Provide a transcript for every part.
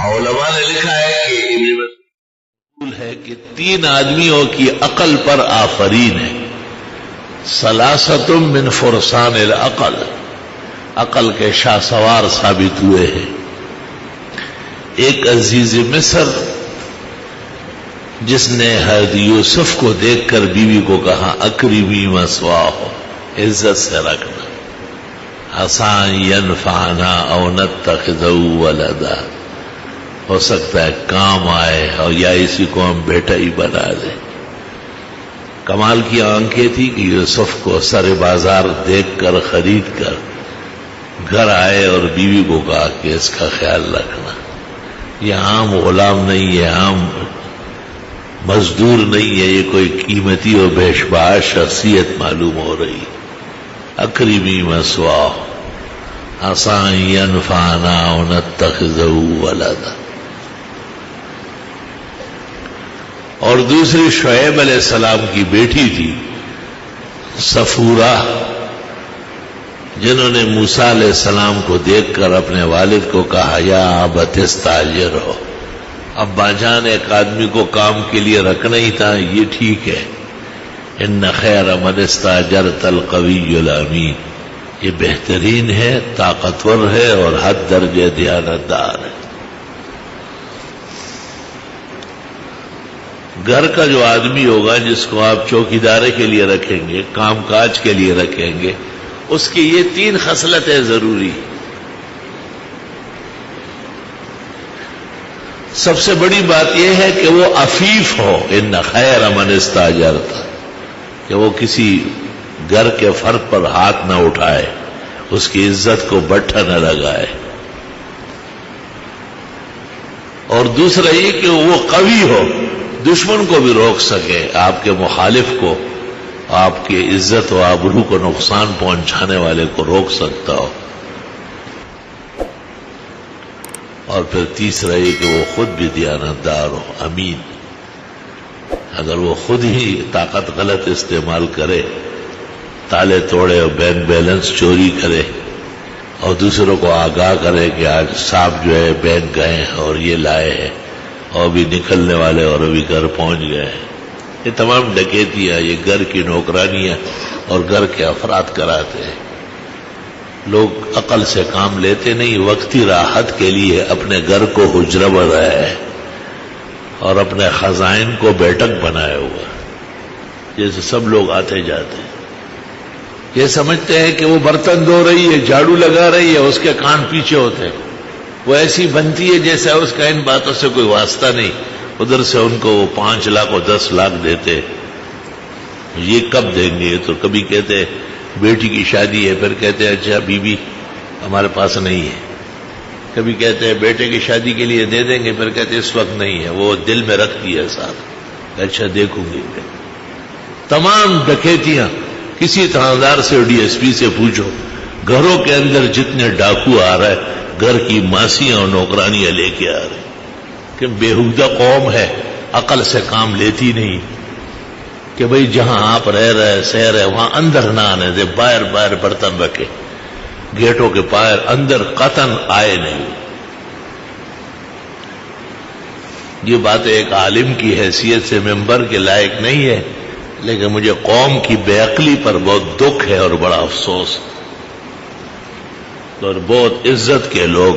علماء نے لکھا ہے کہ ابن مسعود ہے کہ 3 آدمیوں کی عقل پر آفرین ہے. ثلاثۃ من فرسان العقل، عقل کے شاہ سوار ثابت ہوئے ہیں. ایک عزیز مصر جس نے حضرت یوسف کو دیکھ کر بیوی کو کہا اکرمی مثواہ، عزت سے رکھنا، عسیٰ ینفعنا او نتخذہ ولدا، ہو سکتا ہے کام آئے اور یا اسی کو ہم بیٹا ہی بنا دیں. کمال کی آنکھیں تھی کہ یوسف کو سر بازار دیکھ کر خرید کر گھر آئے اور بیوی کو کہا کہ اس کا خیال رکھنا، یہ عام غلام نہیں ہے، عام مزدور نہیں ہے، یہ کوئی قیمتی و بیشباش شخصیت معلوم ہو رہی. اکرمی مثواہ عسیٰ ینفعنا او نتخذہ ولدا. اور دوسری شعیب علیہ السلام کی بیٹی تھی صفورہ، جنہوں نے موسیٰ علیہ السلام کو دیکھ کر اپنے والد کو کہا یا ابت استاجر ہو، ابا جان ایک آدمی کو کام کے لیے رکھنا ہی تھا، یہ ٹھیک ہے. ان خیر من استاجرت القوی الامین، یہ بہترین ہے، طاقتور ہے اور حد درجے دیانتدار ہے. گھر کا جو آدمی ہوگا جس کو آپ چوکیدارے کے لیے رکھیں گے، کام کاج کے لیے رکھیں گے، اس کی یہ 3 خصلتیں ضروری. سب سے بڑی بات یہ ہے کہ وہ عفیف ہو. ان خیر من استاجرت، کہ وہ کسی گھر کے فرد پر ہاتھ نہ اٹھائے، اس کی عزت کو بٹھا نہ لگائے. اور دوسرا یہ کہ وہ قوی ہو، دشمن کو بھی روک سکے، آپ کے مخالف کو، آپ کی عزت و آبرو کو نقصان پہنچانے والے کو روک سکتا ہو. اور پھر تیسرا یہ کہ وہ خود بھی دیانتدار ہو، امین. اگر وہ خود ہی طاقت غلط استعمال کرے، تالے توڑے اور بینک بیلنس چوری کرے اور دوسروں کو آگاہ کرے کہ آج صاحب جو ہے بینک گئے اور یہ لائے ہیں اور بھی نکلنے والے اور ابھی گھر پہنچ گئے ہیں، یہ تمام ڈکیتیاں، یہ گھر کی نوکرانیاں اور گھر کے افراد کراتے ہیں. لوگ عقل سے کام لیتے نہیں، وقتی راحت کے لیے اپنے گھر کو حجرہ بنایا ہے اور اپنے خزائن کو بیٹھک بنایا ہوا، جیسے سب لوگ آتے جاتے ہیں. یہ سمجھتے ہیں کہ وہ برتن دھو رہی ہے، جھاڑو لگا رہی ہے، اس کے کان پیچھے ہوتے ہیں. وہ ایسی بنتی ہے جیسا اس کا ان باتوں سے کوئی واسطہ نہیں. ادھر سے ان کو وہ 5 لاکھ اور 10 لاکھ دیتے، یہ کب دیں گے؟ تو کبھی کہتے بیٹی کی شادی ہے، پھر کہتے ہیں اچھا بیوی ہمارے پاس نہیں ہے. کبھی کہتے ہیں بیٹے کی شادی کے لیے دے دیں گے، پھر کہتے اس وقت نہیں ہے، وہ دل میں رکھتی ہے ساتھ، اچھا دیکھوں گی. تمام ڈکیتیاں، کسی تھاندار سے ڈی ایس پی سے پوچھو، گھروں کے اندر جتنے ڈاکو آ رہے، گھر کی ماسیاں اور نوکرانیاں لے کے آ رہے. کہ بےہودہ قوم ہے، عقل سے کام لیتی نہیں. کہ بھئی جہاں آپ رہ رہے سہ رہے وہاں اندر نہ آنے دے، باہر باہر برتن رکھے، گیٹوں کے باہر، اندر قطن آئے نہیں. یہ بات ایک عالم کی حیثیت سے ممبر کے لائق نہیں ہے، لیکن مجھے قوم کی بے عقلی پر بہت دکھ ہے اور بڑا افسوس. اور بہت عزت کے لوگ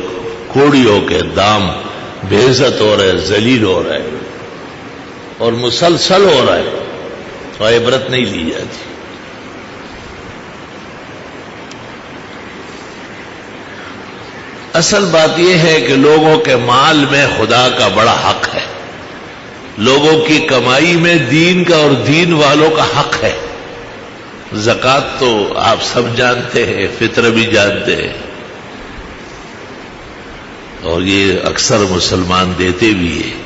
کوڑیوں کے دام بے عزت ہو رہے، ذلیل ہو رہے اور مسلسل ہو رہا ہے، تو عبرت نہیں لی جاتی. اصل بات یہ ہے کہ لوگوں کے مال میں خدا کا بڑا حق ہے، لوگوں کی کمائی میں دین کا اور دین والوں کا حق ہے. زکوٰۃ تو آپ سب جانتے ہیں، فطر بھی جانتے ہیں، اور یہ اکثر مسلمان دیتے بھی ہیں.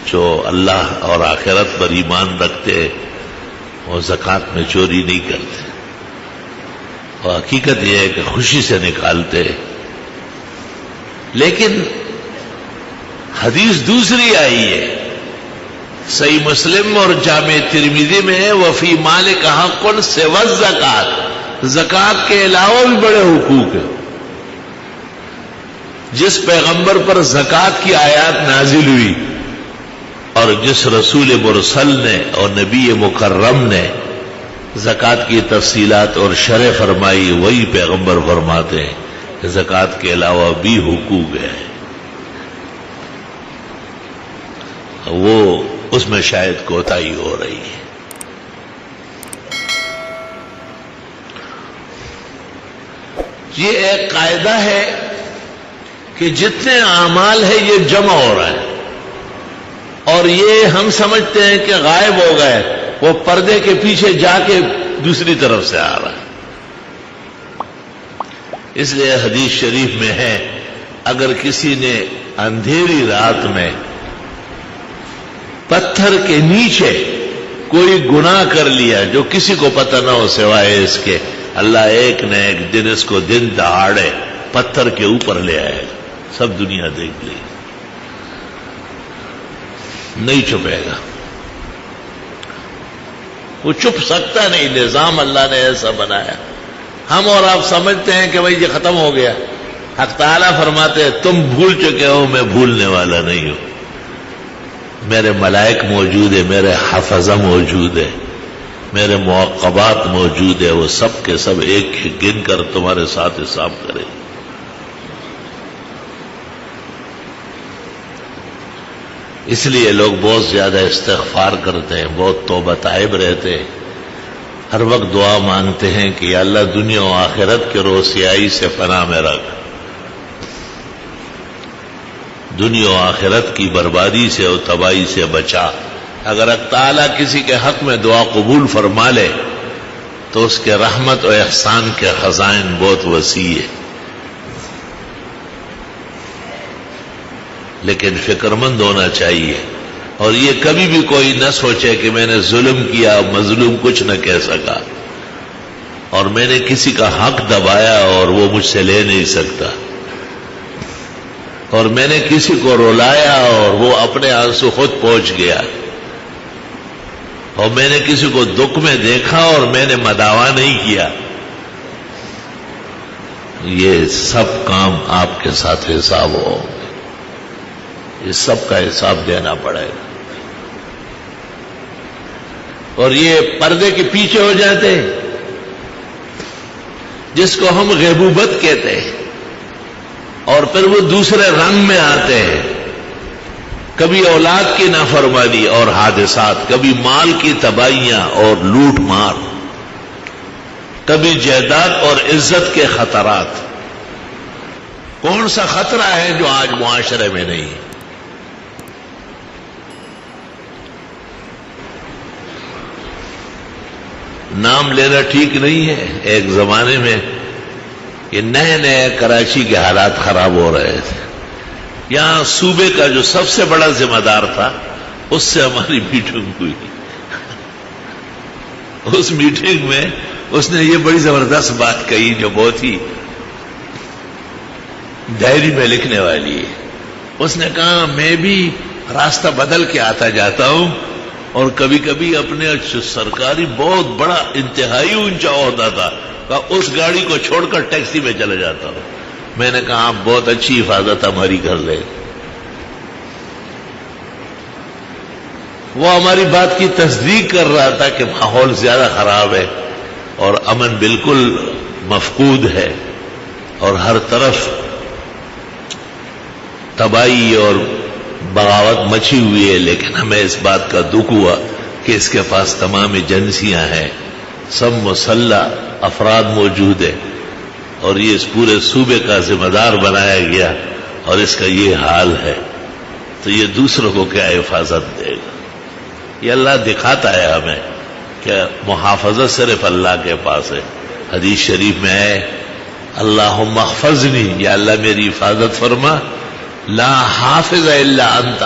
جو اللہ اور آخرت پر ایمان رکھتے ہیں وہ زکوٰۃ میں چوری نہیں کرتے، اور حقیقت یہ ہے کہ خوشی سے نکالتے ہیں. لیکن حدیث دوسری آئی ہے، صحیح مسلم اور جامع ترمذی میں ہے، وفی مالک حق سوی الزکوٰۃ، زکوٰۃ کے علاوہ بھی بڑے حقوق ہیں. جس پیغمبر پر زکوٰۃ کی آیات نازل ہوئی اور جس رسول مرسل نے اور نبی مکرم نے زکوٰۃ کی تفصیلات اور شرح فرمائی، وہی پیغمبر فرماتے ہیں کہ زکوٰۃ کے علاوہ بھی حقوق ہے، وہ اس میں شاید کوتاہی ہو رہی ہے۔ یہ ایک قاعدہ ہے کہ جتنے اعمال ہیں یہ جمع ہو رہا ہے، اور یہ ہم سمجھتے ہیں کہ غائب ہو گئے، وہ پردے کے پیچھے جا کے دوسری طرف سے آ رہا ہے۔ اس لیے حدیث شریف میں ہے، اگر کسی نے اندھیری رات میں پتھر کے نیچے کوئی گناہ کر لیا جو کسی کو پتہ نہ ہو سوائے اس کے، اللہ ایک نہ ایک دن اس کو دن دہاڑے پتھر کے اوپر لے آئے گا، سب دنیا دیکھ لے، نہیں چھپے گا، وہ چھپ سکتا نہیں، نظام اللہ نے ایسا بنایا۔ ہم اور آپ سمجھتے ہیں کہ بھائی یہ ختم ہو گیا، حق تعالیٰ فرماتے ہیں تم بھول چکے ہو، میں بھولنے والا نہیں ہوں، میرے ملائک موجود ہے، میرے حفظہ موجود ہے، میرے معقبات موجود ہے، وہ سب کے سب ایک گن کر تمہارے ساتھ حساب کرے۔ اس لیے لوگ بہت زیادہ استغفار کرتے ہیں، بہت توبہ طائب رہتے ہیں، ہر وقت دعا مانگتے ہیں کہ یا اللہ دنیا و آخرت کے رسوائی سے پناہ میں رکھ، دنیا و آخرت کی بربادی سے اور تباہی سے بچا۔ اگر اللہ تعالیٰ کسی کے حق میں دعا قبول فرما لے تو اس کے رحمت و احسان کے خزائن بہت وسیع ہے، لیکن فکر مند ہونا چاہیے، اور یہ کبھی بھی کوئی نہ سوچے کہ میں نے ظلم کیا، مظلوم کچھ نہ کہہ سکا، اور میں نے کسی کا حق دبایا اور وہ مجھ سے لے نہیں سکتا، اور میں نے کسی کو رلایا اور وہ اپنے آنسو خود پہنچ گیا، اور میں نے کسی کو دکھ میں دیکھا اور میں نے مداوا نہیں کیا۔ یہ سب کام آپ کے ساتھ حساب ہو، یہ سب کا حساب دینا پڑے گا، اور یہ پردے کے پیچھے ہو جاتے ہیں، جس کو ہم غیبوبت کہتے ہیں، اور پھر وہ دوسرے رنگ میں آتے ہیں، کبھی اولاد کی نافرمانی اور حادثات، کبھی مال کی تباہیاں اور لوٹ مار، کبھی جائیداد اور عزت کے خطرات۔ کون سا خطرہ ہے جو آج معاشرے میں نہیں؟ نام لینا ٹھیک نہیں ہے، ایک زمانے میں یہ نئے نئے کراچی کے حالات خراب ہو رہے تھے، یہاں صوبے کا جو سب سے بڑا ذمہ دار تھا اس سے ہماری میٹنگ ہوئی، اس میٹنگ میں اس نے یہ بڑی زبردست بات کہی جو بہت ہی ڈائری میں لکھنے والی ہے۔ اس نے کہا میں بھی راستہ بدل کے آتا جاتا ہوں، اور کبھی کبھی اپنے سرکاری بہت بڑا انتہائی اونچا عہدہ تھا، اس گاڑی کو چھوڑ کر ٹیکسی میں چلے جاتا ہوں۔ میں نے کہا آپ بہت اچھی حفاظت ہماری کر لیں۔ وہ ہماری بات کی تصدیق کر رہا تھا کہ ماحول زیادہ خراب ہے اور امن بالکل مفقود ہے، اور ہر طرف تباہی اور بغاوت مچی ہوئی ہے، لیکن ہمیں اس بات کا دکھ ہوا کہ اس کے پاس تمام ایجنسیاں ہیں، سب مسلح افراد موجود ہیں، اور یہ اس پورے صوبے کا ذمہ دار بنایا گیا، اور اس کا یہ حال ہے، تو یہ دوسروں کو کیا حفاظت دے گا؟ یہ اللہ دکھاتا ہے ہمیں کہ محافظت صرف اللہ کے پاس ہے۔ حدیث شریف میں ہے اللہم احفظنی، یا اللہ میری حفاظت فرما، لا حافظ الا انت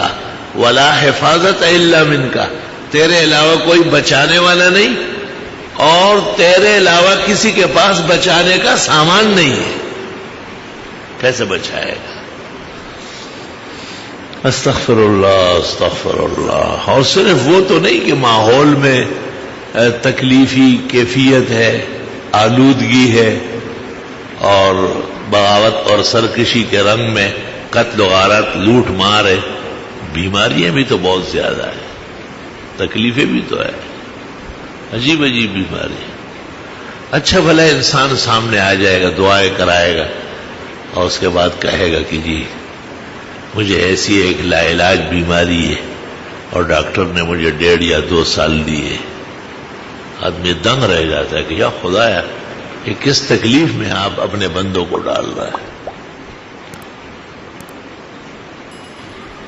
ولا حفاظت الا منک، تیرے علاوہ کوئی بچانے والا نہیں، اور تیرے علاوہ کسی کے پاس بچانے کا سامان نہیں ہے، کیسے بچائے گا؟ استغفر اللہ استغفر اللہ۔ اور صرف وہ تو نہیں کہ ماحول میں تکلیفی کیفیت ہے، آلودگی ہے، اور بغاوت اور سرکشی کے رنگ میں قتل و غارت، لوٹ مار ہے، بیماریاں بھی تو بہت زیادہ ہیں، تکلیفیں بھی تو ہے، عجیب عجیب بیماری۔ اچھا بھلا انسان سامنے آ جائے گا، دعائیں کرائے گا، اور اس کے بعد کہے گا کہ جی مجھے ایسی ایک لا علاج بیماری ہے اور ڈاکٹر نے مجھے 1.5 یا 2 سال دیے، آدمی دنگ رہ جاتا ہے کہ یا خدایا یہ کس تکلیف میں آپ اپنے بندوں کو ڈال رہا ہے۔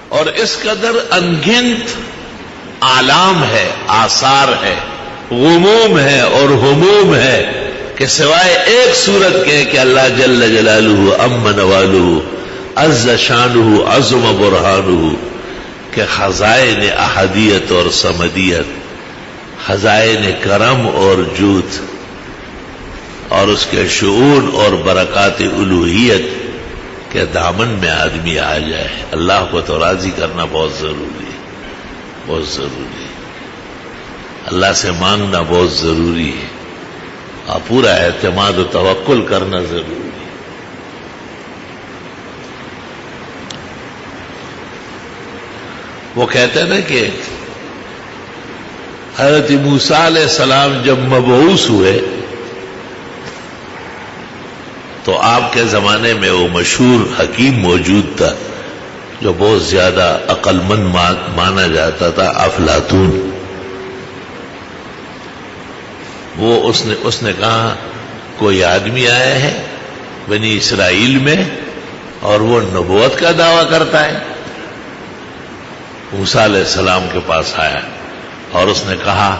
اور اس قدر انگنت آلام ہے، آثار ہے، غموم ہے اور ہموم ہے کہ سوائے ایک صورت کے کہ اللہ جل جلالہ عم نوالہ عز شانہ عظم برہانہ کہ خزائن احدیت اور سمدیت، خزائن کرم اور جود اور اس کے شعور اور برکات الوہیت کے دامن میں آدمی آ جائے۔ اللہ کو تو راضی کرنا بہت ضروری ہے، بہت ضروری ہے، اللہ سے مانگنا بہت ضروری ہے، اور پورا اعتماد و توکل کرنا ضروری ہے۔ وہ کہتے ہیں نا کہ حضرت موسیٰ علیہ السلام جب مبعوث ہوئے تو آپ کے زمانے میں وہ مشہور حکیم موجود تھا جو بہت زیادہ عقل مند مانا جاتا تھا، افلاطون۔ وہ اس نے کہا کوئی آدمی آیا ہے بنی اسرائیل میں اور وہ نبوت کا دعویٰ کرتا ہے۔ موسیٰ علیہ السلام کے پاس آیا اور اس نے کہا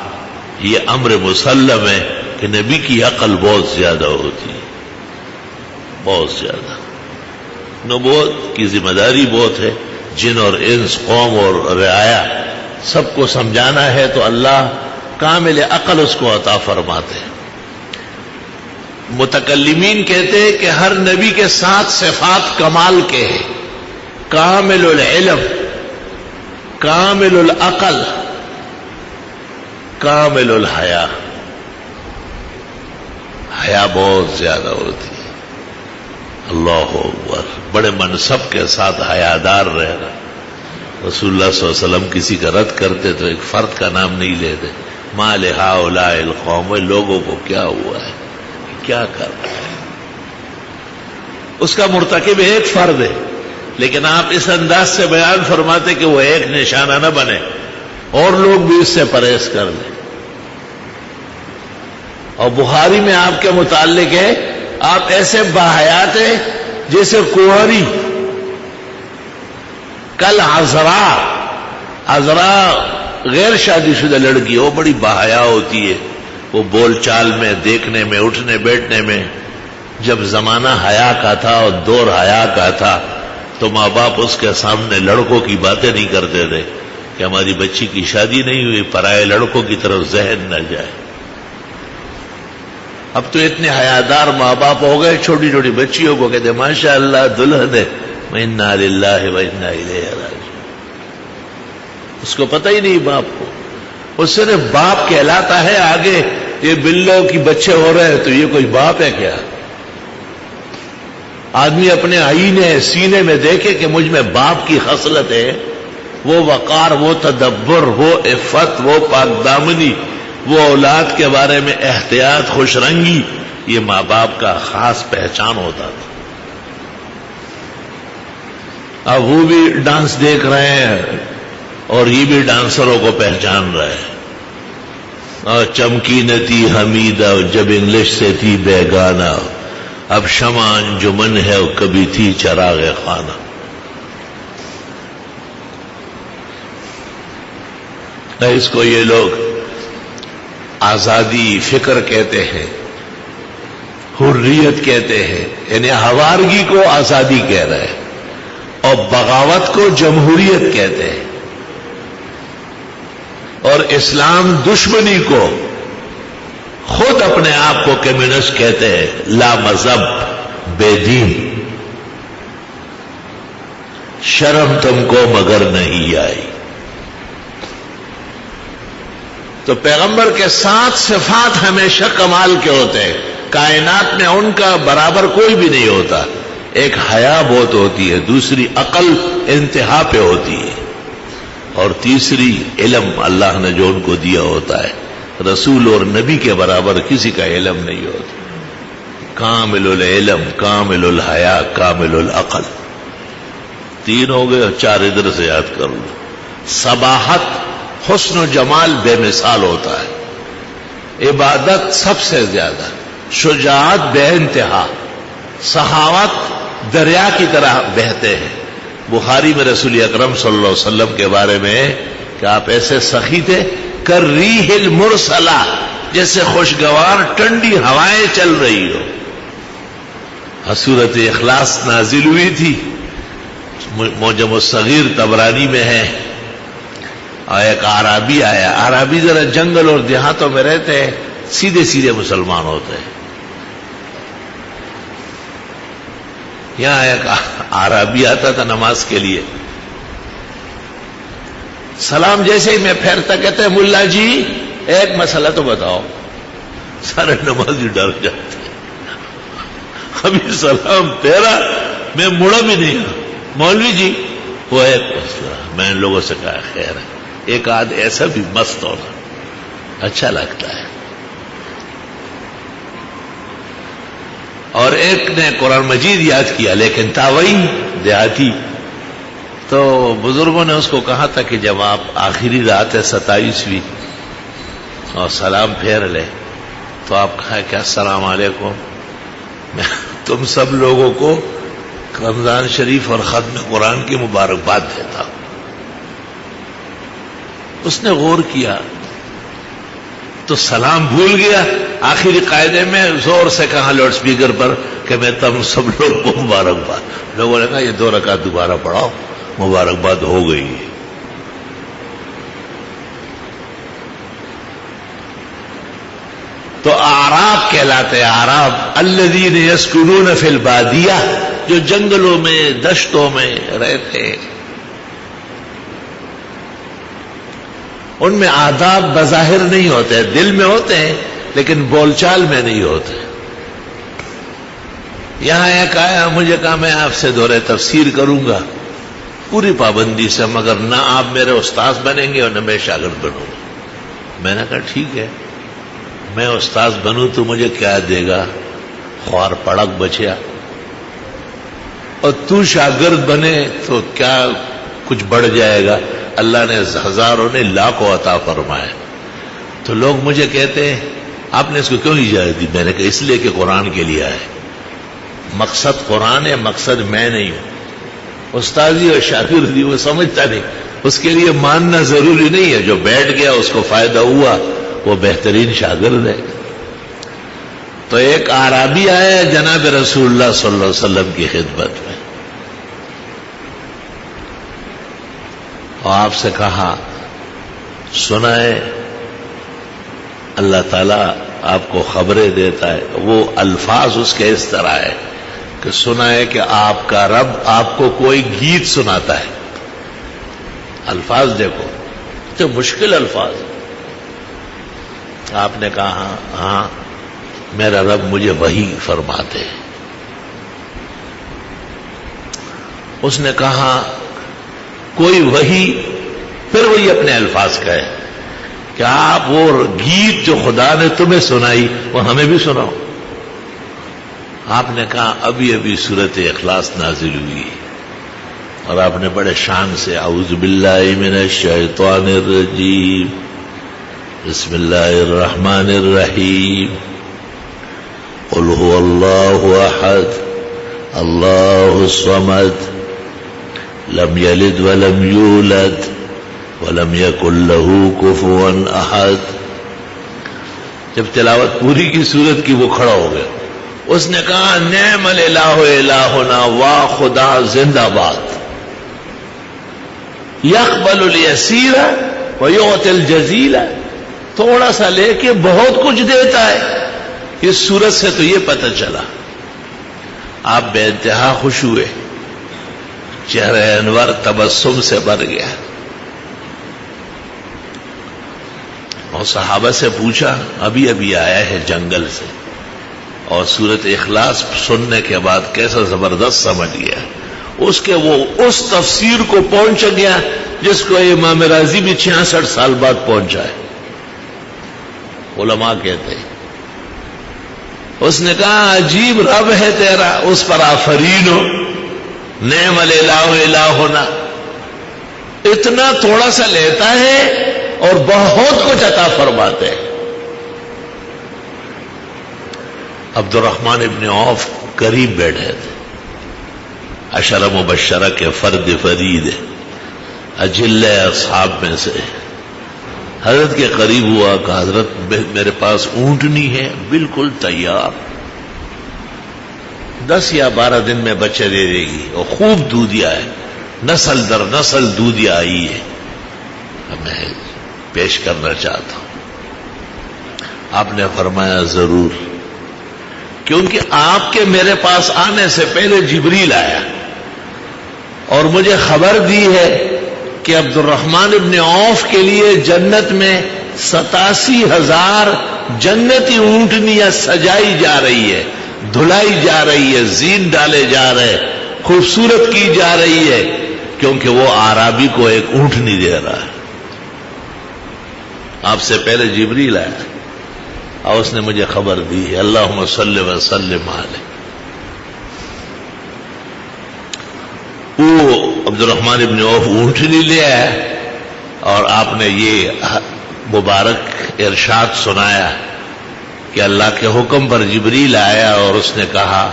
یہ امر مسلم ہے کہ نبی کی عقل بہت زیادہ ہوتی ہے، بہت زیادہ، نبوت کی ذمہ داری بہت ہے، جن اور انس، قوم اور رعایا سب کو سمجھانا ہے تو اللہ کامل عقل اس کو عطا فرماتے ہیں۔ متکلمین کہتے ہیں کہ ہر نبی کے 7 صفات کمال کے ہیں، کامل العلم، کامل العقل، کامل الحیا، حیا بہت زیادہ ہوتی ہے۔ اللہ اکبر، بڑے منصب کے ساتھ حیادار رہنا۔ رسول اللہ صلی اللہ علیہ وسلم کسی کا رد کرتے تو ایک فرد کا نام نہیں لیتے، ما لہؤلاء القوم، لوگوں کو کیا ہوا ہے، کیا کر رہا ہے، اس کا مرتکب ایک فرد ہے، لیکن آپ اس انداز سے بیان فرماتے کہ وہ ایک نشانہ نہ بنے اور لوگ بھی اس سے پرہیز کر لیں۔ اور بخاری میں آپ کے متعلق ہے آپ ایسے باحیات ہیں جیسے کوہری، کل عذرا غیر شادی شدہ لڑکی، وہ بڑی باحیا ہوتی ہے، وہ بول چال میں، دیکھنے میں، اٹھنے بیٹھنے میں۔ جب زمانہ حیا کا تھا اور دور حیا کا تھا تو ماں باپ اس کے سامنے لڑکوں کی باتیں نہیں کرتے تھے کہ ہماری بچی کی شادی نہیں ہوئی، پرائے لڑکوں کی طرف ذہن نہ جائے۔ اب تو اتنے حیادار ماں باپ ہو گئے، چھوٹی چھوٹی بچیوں کو کہتے ماشاء اللہ دلہن ہے، انا للہ و انا الیہ راجعون۔ اس کو پتہ ہی نہیں باپ کو، وہ صرف باپ کہلاتا ہے، آگے یہ بلوں کی بچے ہو رہے ہیں تو یہ کوئی باپ ہے کیا؟ آدمی اپنے آئینے سینے میں دیکھے کہ مجھ میں باپ کی خصلت ہے، وہ وقار، وہ تدبر، وہ عفت، وہ پاک دامنی، وہ اولاد کے بارے میں احتیاط، خوش رنگی، یہ ماں باپ کا خاص پہچان ہوتا تھا۔ اب وہ بھی ڈانس دیکھ رہے ہیں اور یہ بھی ڈانسروں کو پہچان رہے ہیں۔ اور چمکی نہ تھی حمیدہ جب انگلش سے تھی بیگانہ، اب شمع انجمن ہے اور کبھی تھی چراغ خانہ۔ اس کو یہ لوگ آزادی فکر کہتے ہیں، حریت کہتے ہیں، یعنی ہوارگی کو آزادی کہہ رہے ہیں، اور بغاوت کو جمہوریت کہتے ہیں، اور اسلام دشمنی کو خود اپنے آپ کو کمیونسٹ کہتے ہیں، لا مذہب، بے دین۔ شرم تم کو مگر نہیں آئی۔ تو پیغمبر کے 7 صفات ہمیشہ کمال کے ہوتے ہیں، کائنات میں ان کا برابر کوئی بھی نہیں ہوتا. ایک حیا بہت ہوتی ہے، دوسری عقل انتہا پہ ہوتی ہے، اور تیسری علم اللہ نے جو ان کو دیا ہوتا ہے. رسول اور نبی کے برابر کسی کا علم نہیں ہوتا. کامل العلم، کامل الحیا، کامل العقل. 3 ہو گئے اور 4 ادھر سے یاد کر لو. صباحت، حسن و جمال بے مثال ہوتا ہے. عبادت سب سے زیادہ. شجاعت بے انتہا. سخاوت دریا کی طرح بہتے ہیں. بخاری میں رسول اکرم صلی اللہ علیہ وسلم کے بارے میں کہ آپ ایسے سخی تھے، کالریح المرسلہ، جیسے خوشگوار ٹھنڈی ہوائیں چل رہی ہو. سورۃ اخلاص نازل ہوئی تھی، معجم الصغیر طبرانی میں ہے. اور ایک اعرابی آیا. اعرابی ذرا جنگل اور دیہاتوں میں رہتے ہیں، سیدھے سیدھے مسلمان ہوتے ہیں. یہاں ایک اعرابی آتا تھا نماز کے لیے، سلام جیسے ہی میں پھیرتا کہتا ہے ملا جی ایک مسئلہ تو بتاؤ. سارے نمازی ڈر جاتے. ابھی سلام پھیرا، میں مڑا بھی نہیں ہوں. مولوی جی وہ ایک مسئلہ. میں ان لوگوں سے کہا خیر ہے، ایک آدھ ایسا بھی مست ہونا اچھا لگتا ہے. اور ایک نے قرآن مجید یاد کیا لیکن تاوئی دیہاتی. تو بزرگوں نے اس کو کہا تھا کہ جب آپ آخری رات ہے 27ویں اور سلام پھیر لے تو آپ کہا کہ السلام علیکم، میں تم سب لوگوں کو رمضان شریف اور ختم قرآن کی مبارکباد دیتا ہوں. اس نے غور کیا تو سلام بھول گیا. آخری قاعدے میں زور سے کہا لاؤڈ اسپیکر پر کہ میں تم سب لوگوں کو مبارکباد. لوگوں نے کہا یہ 2 رکعت دوبارہ پڑھاؤ، مبارکباد ہو گئی. تو اعراب کہلاتے ہیں. اعراب الذین یسکنون فی البادیہ، جو جنگلوں میں دشتوں میں رہتے ہیں. ان میں آداب بظاہر نہیں ہوتے، دل میں ہوتے ہیں لیکن بول چال میں نہیں ہوتے. یہاں ایک آیا، مجھے کہا میں آپ سے دورہ تفسیر کروں گا پوری پابندی سے، مگر نہ آپ میرے استاذ بنیں گے اور نہ میں شاگرد بنوں گا. میں نے کہا ٹھیک ہے، میں استاذ بنوں تو مجھے کیا دے گا؟ خوار پڑک بچیا. اور تو شاگرد بنے تو کیا کچھ بڑھ جائے گا؟ اللہ نے ہزاروں نے لاکھوں عطا فرمائے. تو لوگ مجھے کہتے ہیں آپ نے اس کو کیوں اجازت دی؟ میں نے کہا اس لیے کہ قرآن کے لیے آئے. مقصد قرآن ہے، مقصد میں نہیں ہوں. استاذی اور شاگردی وہ سمجھتا نہیں، اس کے لیے ماننا ضروری نہیں ہے. جو بیٹھ گیا اس کو فائدہ ہوا وہ بہترین شاگرد ہے. تو ایک اعرابی آیا جناب رسول اللہ صلی اللہ علیہ وسلم کی خدمت میں اور آپ سے کہا سنائے اللہ تعالیٰ آپ کو خبریں دیتا ہے. وہ الفاظ اس کے اس طرح ہے کہ سنائے کہ آپ کا رب آپ کو کوئی گیت سناتا ہے. الفاظ دیکھو تو مشکل الفاظ. آپ نے کہا ہاں میرا رب مجھے وحی فرماتے ہیں. اس نے کہا کوئی وحی، پھر وہی اپنے الفاظ کہے کہ آپ وہ گیت جو خدا نے تمہیں سنائی وہ ہمیں بھی سناؤ. آپ نے کہا ابھی ابھی سورۃ اخلاص نازل ہوئی اور آپ نے بڑے شان سے اعوذ باللہ من الشیطان الرجیم بسم اللہ الرحمن الرحیم قل هو اللہ احد اللہ الصمد لم یلد ولم یولد ولم یکن له کفوا احد. جب تلاوت پوری کی سورت کی وہ کھڑا ہو گیا. اس نے کہا نعم الالہ الہنا، واہ خدا زندہ باد، یقبل الیسیر ویعطی الجزیل، تھوڑا سا لے کے بہت کچھ دیتا ہے. اس سورت سے تو یہ پتہ چلا. آپ بے انتہا خوش ہوئے، چہرہ انور تبسم سے بھر گیا. اور صحابہ سے پوچھا ابھی ابھی آیا ہے جنگل سے، اور سورت اخلاص سننے کے بعد کیسا زبردست سمجھ گیا، اس کے وہ اس تفسیر کو پہنچ گیا جس کو امام رازی بھی 66 سال بعد پہنچا ہے۔ علماء کہتے ہیں اس نے کہا عجیب رب ہے تیرا، اس پر آفرین ہو، نعم الالہ الہنا، اتنا تھوڑا سا لیتا ہے اور بہت کچھ عطا فرماتے ہیں۔ عبد الرحمن ابن عوف قریب بیٹھے تھے، عشرہ مبشرہ کے فرد فرید اجل اصحاب میں سے، حضرت کے قریب ہوا کہ حضرت میرے پاس اونٹنی ہے بالکل تیار، 10 یا 12 دن میں بچے دے دے گی اور خوب دودھیا ہے، نسل در نسل دودھیا آئی ہے، میں پیش کرنا چاہتا ہوں۔ آپ نے فرمایا ضرور، کیونکہ آپ کے میرے پاس آنے سے پہلے جبریل آیا اور مجھے خبر دی ہے کہ عبد الرحمن ابن عوف کے لیے جنت میں 87,000 جنتی اونٹنیاں سجائی جا رہی ہے، دھلائی جا رہی ہے، زین ڈالے جا رہے، خوبصورت کی جا رہی ہے، کیونکہ وہ اعرابی کو ایک اونٹنی دے رہا ہے۔ آپ سے پہلے جبریل آیا اور اس نے مجھے خبر دی ہے، اللہم صلی وسلم علیہ۔ وہ عبد الرحمن ابن عوف اونٹنی لے آیا اور آپ نے یہ مبارک ارشاد سنایا کہ اللہ کے حکم پر جبریل آیا اور اس نے کہا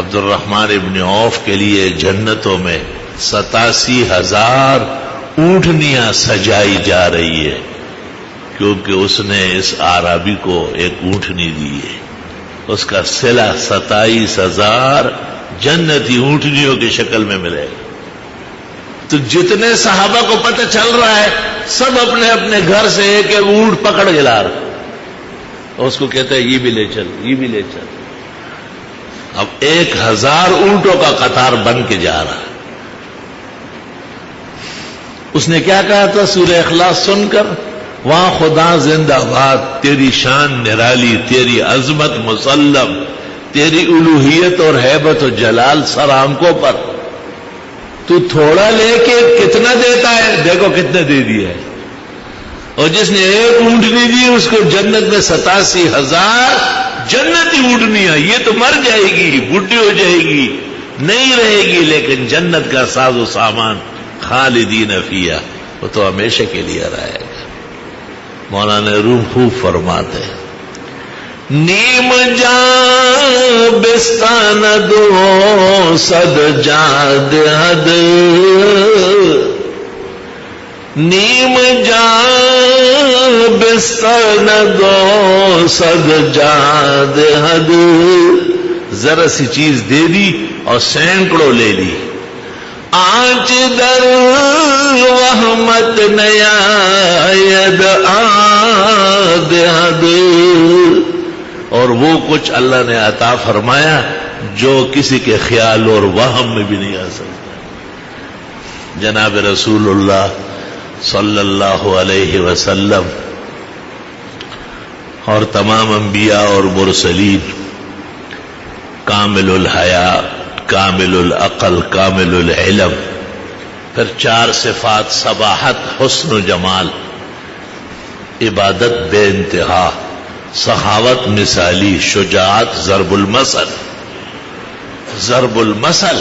عبد الرحمن ابن عوف کے لیے جنتوں میں 87,000 اونٹنیاں سجائی جا رہی ہے، کیونکہ اس نے اس اعرابی کو ایک اونٹنی دی ہے، اس کا صلہ 27,000 جنتی اونٹنیوں کی شکل میں ملے گا۔ تو جتنے صحابہ کو پتہ چل رہا ہے سب اپنے اپنے گھر سے ایک ایک اونٹ پکڑ کے لا رہے، اور اس کو کہتے ہیں یہ بھی لے چل، یہ بھی لے چل۔ اب 1,000 اونٹوں کا قطار بن کے جا رہا ہے۔ اس نے کیا کہا تھا سورہ اخلاص سن کر؟ وہاں خدا زندہ باد، تیری شان نرالی، تیری عظمت مسلم، تیری الوہیت اور ہیبت و جلال سر آنکھوں پر، تو تھوڑا لے کے کتنا دیتا ہے، دیکھو کتنے دے دیا ہے۔ اور جس نے ایک اونٹنی دی اس کو جنت میں 87,000 جنتی اونٹنیاں، یہ تو مر جائے گی، بڈھی ہو جائے گی، نہیں رہے گی، لیکن جنت کا ساز و سامان خالدین فیہا، وہ تو ہمیشہ کے لیے رہے گا۔ مولانا روم خوب فرماتے ہیں، نیم جان بستان دو صد جاد حد، نیم جان بستان دو صد جاد حد، ذرا سی چیز دے دی اور سینکڑوں لے لی، آنچ در وحمت نیاید آد حد، اور وہ کچھ اللہ نے عطا فرمایا جو کسی کے خیال اور وہم میں بھی نہیں آ سکتا۔ جناب رسول اللہ صلی اللہ علیہ وسلم اور تمام انبیاء اور مرسلین کامل الحیا، کامل العقل، کامل العلم، پھر 4 صفات، صباحت، حسن و جمال، عبادت بے انتہا، سخاوت مثالی، شجاعت، ضرب المثل۔ ضرب المثل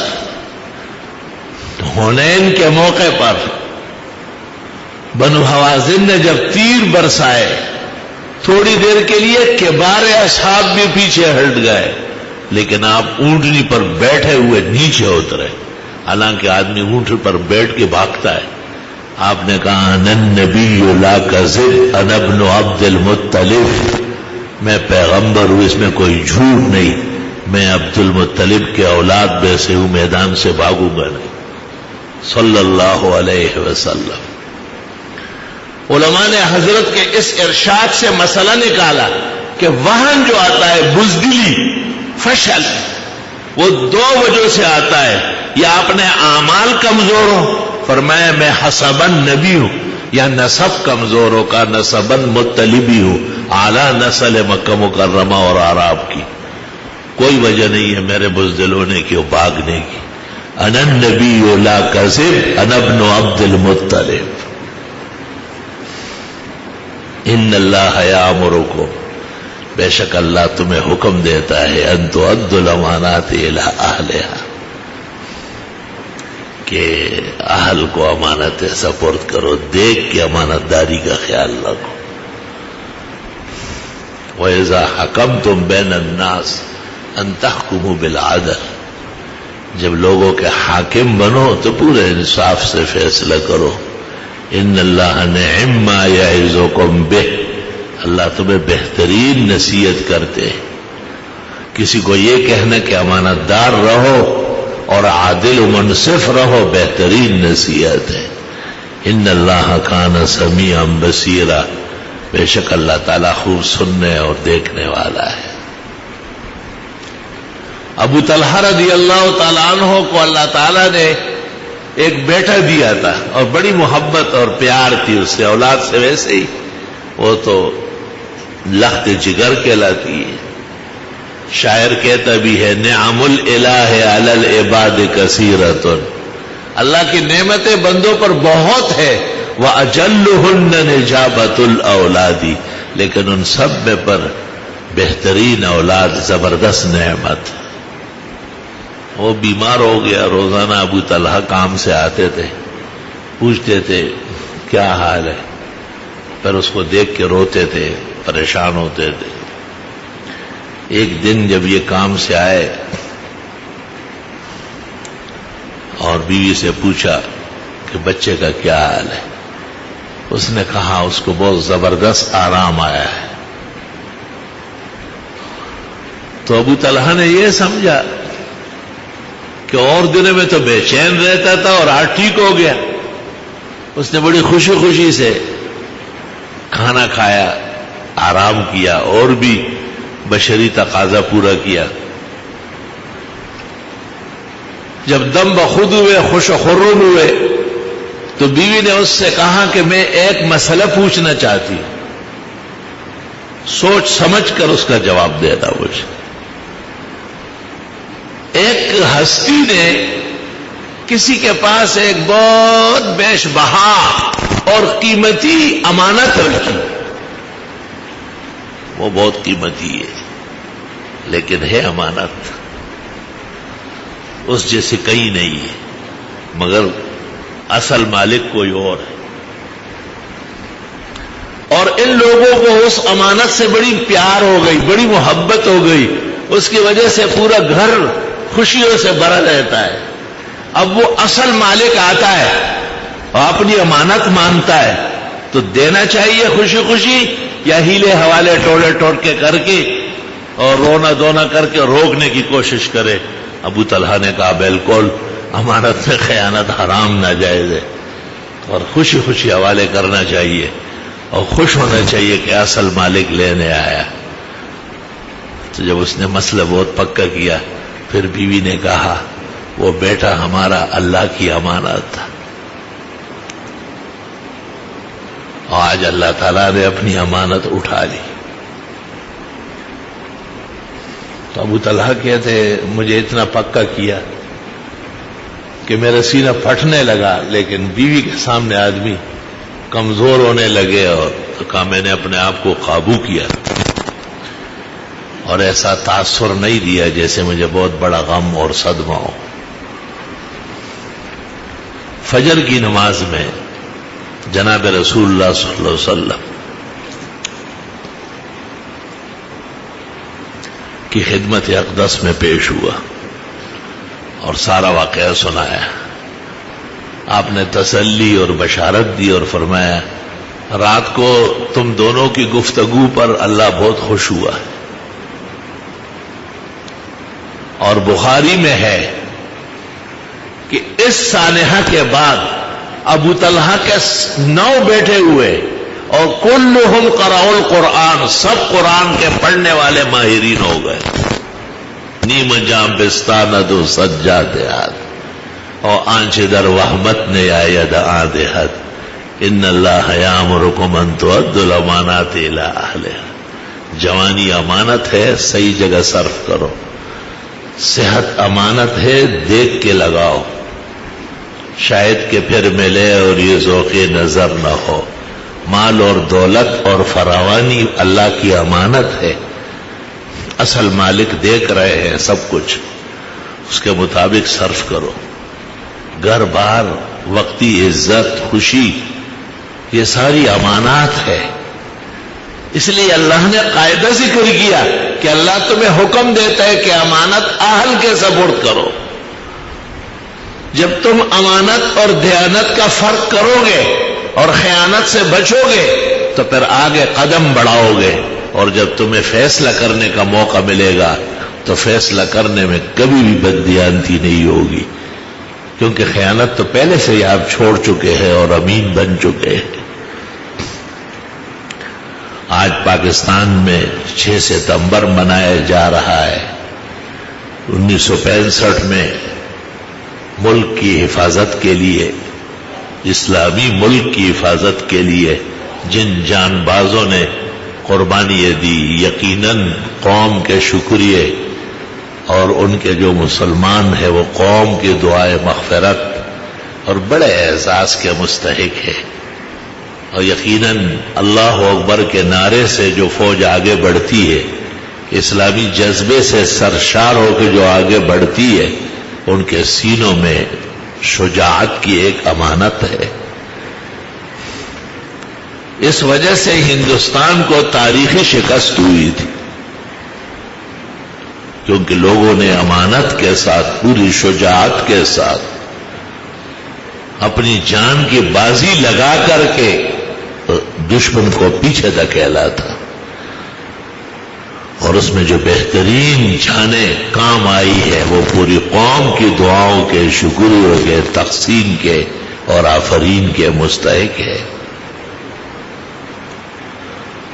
حنین کے موقع پر بنو حوازن نے جب تیر برسائے، تھوڑی دیر کے لیے کبار اصحاب بھی پیچھے ہٹ گئے، لیکن آپ اونٹنی پر بیٹھے ہوئے نیچے اترے، حالانکہ آدمی اونٹ پر بیٹھ کے بھاگتا ہے۔ آپ نے کہا انا النبی لا کذب انا ابن عبد المطلب، میں پیغمبر ہوں، اس میں کوئی جھوٹ نہیں، میں عبد المطلب کے اولاد میں سے ہوں، میدان سے بھاگوں گا نہیں، صلی اللہ علیہ وسلم۔ علماء نے حضرت کے اس ارشاد سے مسئلہ نکالا کہ وہن جو آتا ہے بزدلی، فشل، وہ 2 وجہ سے آتا ہے، یا اپنے اعمال کمزور ہو، فرمایا میں حسباً نبی ہوں، یا نسب کمزور ہو کا نسباً مطلبی ہوں، اعلیٰ نسل مکہ مکرمہ اور عرب کی، کوئی وجہ نہیں ہے میرے بزدل ہونے کی اور بھاگنے کی. انا النبی لا کذب انا ابن عبد المطلب. ان اللہ یامرکم، بے شک اللہ تمہیں حکم دیتا ہے ان تؤدوا الامانات الی اہلہا، کہ اہل کو امانت سپرد کرو، دیکھ کے امانت داری کا خیال رکھو. وَإِذَا حَكَمْتُمْ بَيْنَ النَّاسِ أَن تَحْكُمُوا بِالْعَدْلِ، جب لوگوں کے حاکم بنو تو پورے انصاف سے فیصلہ کرو. ان اللہ نعم ما یعظکم بہ، اللہ تمہیں بہترین نصیحت کرتے ہیں. کسی کو یہ کہنا کہ امانت دار رہو اور عادل و منصف رہو بہترین نصیحت ہے. ان اللہ کان سمیعا بصیرا، بے شک اللہ تعالیٰ خوب سننے اور دیکھنے والا ہے. ابو طلحہ رضی اللہ تعالیٰ عنہ کو اللہ تعالیٰ نے ایک بیٹا دیا تھا اور بڑی محبت اور پیار تھی اس سے، اولاد سے ویسے ہی وہ تو لخت جگر کہلاتی ہے. شاعر کہتا بھی ہے نعم الالہ علی العباد کثیرۃ، اللہ کی نعمتیں بندوں پر بہت ہے. وَأَجَلُّهُنَّ نِجَابَةُ الْأَوْلَادِ، لیکن ان سب میں پر بہترین اولاد زبردست نعمت. وہ بیمار ہو گیا، روزانہ ابو طلحہ کام سے آتے تھے، پوچھتے تھے کیا حال ہے، پھر اس کو دیکھ کے روتے تھے، پریشان ہوتے تھے. ایک دن جب یہ کام سے آئے اور بیوی سے پوچھا کہ بچے کا کیا حال ہے، اس نے کہا اس کو بہت زبردست آرام آیا ہے. تو ابو طلحہ نے یہ سمجھا کہ اور دنوں میں تو بے چین رہتا تھا اور آج ٹھیک ہو گیا. اس نے بڑی خوشی خوشی سے کھانا کھایا، آرام کیا اور بھی بشری تقاضا پورا کیا. جب دم بخود ہوئے، خوش و خرم ہوئے، تو بیوی نے اس سے کہا کہ میں ایک مسئلہ پوچھنا چاہتی ہوں، سوچ سمجھ کر اس کا جواب دینا مجھے. ایک ہستی نے کسی کے پاس ایک بہت بیش بہا اور قیمتی امانت رکھی. وہ بہت قیمتی ہے لیکن ہے امانت، اس جیسے کہیں نہیں ہے، مگر اصل مالک کوئی اور ہے. اور ان لوگوں کو اس امانت سے بڑی پیار ہو گئی، بڑی محبت ہو گئی، اس کی وجہ سے پورا گھر خوشیوں سے بھرا رہتا ہے. اب وہ اصل مالک آتا ہے اور اپنی امانت مانتا ہے تو دینا چاہیے خوشی خوشی، یا ہیلے حوالے ٹوڑے ٹوڑ کے کر کے اور رونا دھونا کر کے روکنے کی کوشش کرے. ابو طلحہ نے کہا بالکل امانت میں خیانت حرام ناجائز ہے، اور خوشی خوشی حوالے کرنا چاہیے اور خوش ہونا چاہیے کہ اصل مالک لینے آیا. تو جب اس نے مسئلہ بہت پکا کیا، پھر بیوی نے کہا وہ بیٹا ہمارا اللہ کی امانت تھا، اور آج اللہ تعالیٰ نے اپنی امانت اٹھا لی. تو ابو طلحہ کہتے مجھے اتنا پکا کیا کہ میرا سینہ پھٹنے لگا، لیکن بیوی کے سامنے آدمی کمزور ہونے لگے، اور کہا میں نے اپنے آپ کو قابو کیا اور ایسا تاثر نہیں دیا جیسے مجھے بہت بڑا غم اور صدمہ ہو. فجر کی نماز میں جناب رسول اللہ صلی اللہ علیہ وسلم کی خدمت اقدس میں پیش ہوا اور سارا واقعہ سنایا. آپ نے تسلی اور بشارت دی اور فرمایا رات کو تم دونوں کی گفتگو پر اللہ بہت خوش ہوا ہے. اور بخاری میں ہے کہ اس سانحہ کے بعد ابو طلحہ کے 9 بیٹے ہوئے اور کلہم قرأوا القرآن، سب قرآن کے پڑھنے والے ماہرین ہو گئے. نیم جام بستاند و سجاد ہاتھ اور آنچ در وحمت نے آید آدھت ان اللہ یامرکم ان تؤدوا الامانات الی اہلہا. جوانی امانت ہے، صحیح جگہ صرف کرو. صحت امانت ہے، دیکھ کے لگاؤ، شاید کہ پھر ملے اور یہ ذوق نظر نہ ہو۔ مال اور دولت اور فراوانی اللہ کی امانت ہے، اصل مالک دیکھ رہے ہیں سب کچھ، اس کے مطابق صرف کرو۔ گھر بار، وقتی عزت، خوشی، یہ ساری امانات ہے۔ اس لیے اللہ نے قاعدہ ذکر کیا کہ اللہ تمہیں حکم دیتا ہے کہ امانت اہل کے سپرد کرو۔ جب تم امانت اور دیانت کا فرق کرو گے اور خیانت سے بچو گے تو پھر آگے قدم بڑھاؤ گے، اور جب تمہیں فیصلہ کرنے کا موقع ملے گا تو فیصلہ کرنے میں کبھی بھی بددیانتی نہیں ہوگی، کیونکہ خیانت تو پہلے سے ہی آپ چھوڑ چکے ہیں اور امین بن چکے ہیں۔ آج پاکستان میں 6 ستمبر منایا جا رہا ہے۔ 1965 میں ملک کی حفاظت کے لیے، اسلامی ملک کی حفاظت کے لیے جن جان بازوں نے قربانی دی، یقیناً قوم کے شکریہ اور ان کے جو مسلمان ہیں وہ قوم کی دعائے مغفرت اور بڑے اعزاز کے مستحق ہے۔ اور یقیناً اللہ اکبر کے نعرے سے جو فوج آگے بڑھتی ہے، اسلامی جذبے سے سرشار ہو کے جو آگے بڑھتی ہے، ان کے سینوں میں شجاعت کی ایک امانت ہے۔ اس وجہ سے ہندوستان کو تاریخی شکست ہوئی تھی، کیونکہ لوگوں نے امانت کے ساتھ، پوری شجاعت کے ساتھ اپنی جان کی بازی لگا کر کے دشمن کو پیچھے دھکیلا تھا، اور اس میں جو بہترین جانیں کام آئی ہے وہ پوری قوم کی دعاؤں کے، شکریہ کے، تقسیم کے اور آفرین کے مستحق ہے۔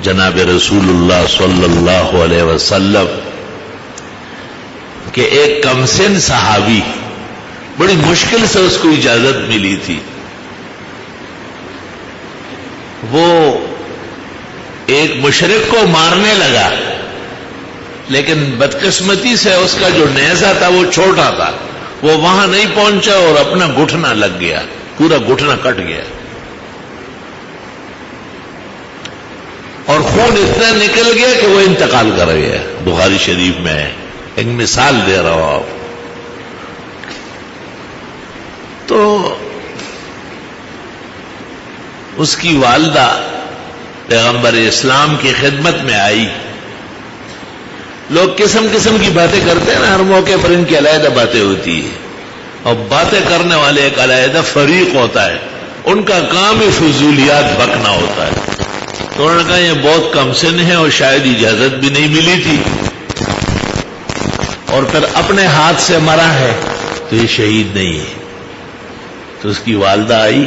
جناب رسول اللہ صلی اللہ علیہ وسلم کہ ایک کم سن صحابی، بڑی مشکل سے اس کو اجازت ملی تھی، وہ ایک مشرک کو مارنے لگا، لیکن بدقسمتی سے اس کا جو نیزہ تھا وہ چھوٹا تھا، وہ وہاں نہیں پہنچا اور اپنا گھٹنا لگ گیا، پورا گھٹنا کٹ گیا، اور خون اتنا نکل گیا کہ وہ انتقال کر گیا۔ بخاری شریف میں ہے، ایک مثال دے رہا ہوں آپ۔ تو اس کی والدہ پیغمبر اسلام کی خدمت میں آئی۔ لوگ قسم قسم کی باتیں کرتے ہیں نا، ہر موقع پر ان کی علیحدہ باتیں ہوتی ہیں، اور باتیں کرنے والے ایک علیحدہ فریق ہوتا ہے، ان کا کام ہی فضولیات بکنا ہوتا ہے۔ تو انہوں نے کہا یہ بہت کم سن ہے اور شاید اجازت بھی نہیں ملی تھی، اور پھر اپنے ہاتھ سے مرا ہے تو یہ شہید نہیں ہے۔ تو اس کی والدہ آئی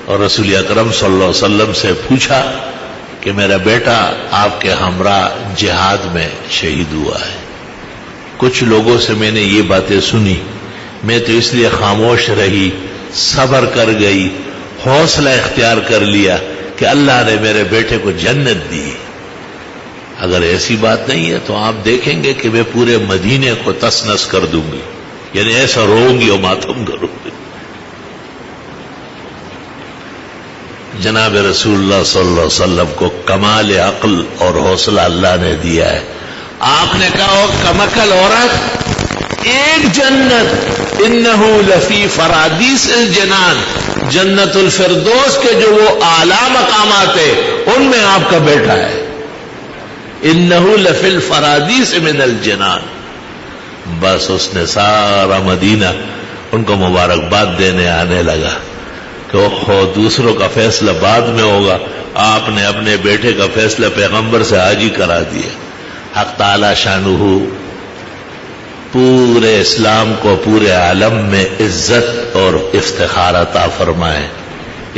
اور رسول اکرم صلی اللہ علیہ وسلم سے پوچھا کہ میرا بیٹا آپ کے ہمراہ جہاد میں شہید ہوا ہے۔ کچھ لوگوں سے میں نے یہ باتیں سنی، میں تو اس لیے خاموش رہی، صبر کر گئی، حوصلہ اختیار کر لیا کہ اللہ نے میرے بیٹے کو جنت دی۔ اگر ایسی بات نہیں ہے تو آپ دیکھیں گے کہ میں پورے مدینے کو تس نس کر دوں گی، یعنی ایسا روؤں گی اور ماتم کروں گی۔ جناب رسول اللہ صلی اللہ علیہ وسلم کو کمال عقل اور حوصلہ اللہ نے دیا ہے۔ آپ نے کہا کمکل عورت، ایک جنت، انہو لفی فرادیس الجنان، جنت الفردوس کے جو وہ اعلیٰ مقامات ہیں ان میں آپ کا بیٹا ہے، انہو لفی الفرادیس من الجنان۔ بس اس نے سارا مدینہ ان کو مبارکباد دینے آنے لگا کہ دوسروں کا فیصلہ بعد میں ہوگا، آپ نے اپنے بیٹے کا فیصلہ پیغمبر سے آج ہی کرا دیا۔ حق تعالی شانہ پورے اسلام کو پورے عالم میں عزت اور افتخار عطا فرمائے،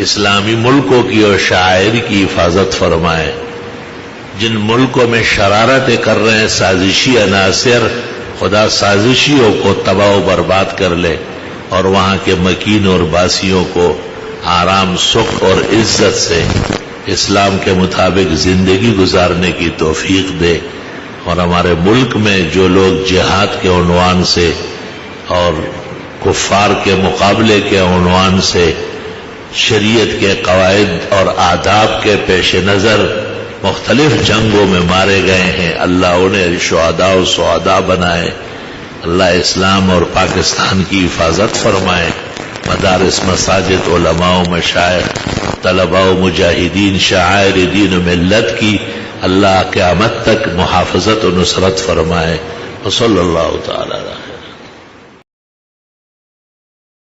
اسلامی ملکوں کی اور شاعری کی حفاظت فرمائے۔ جن ملکوں میں شرارتیں کر رہے ہیں سازشی عناصر، خدا سازشیوں کو تباہ و برباد کر لے، اور وہاں کے مکین اور باسیوں کو آرام، سکھ اور عزت سے اسلام کے مطابق زندگی گزارنے کی توفیق دے، اور ہمارے ملک میں جو لوگ جہاد کے عنوان سے اور کفار کے مقابلے کے عنوان سے شریعت کے قواعد اور آداب کے پیش نظر مختلف جنگوں میں مارے گئے ہیں، اللہ انہیں شہداء و سعداء بنائے، اللہ اسلام اور پاکستان کی حفاظت فرمائے، مدارس، مساجد، علماء و مشائخ، طلباء و مجاہدین، شعائر دین و ملت کی اللہ قیامت تک محافظت و نصرت فرمائے۔ وصلی اللہ تعالی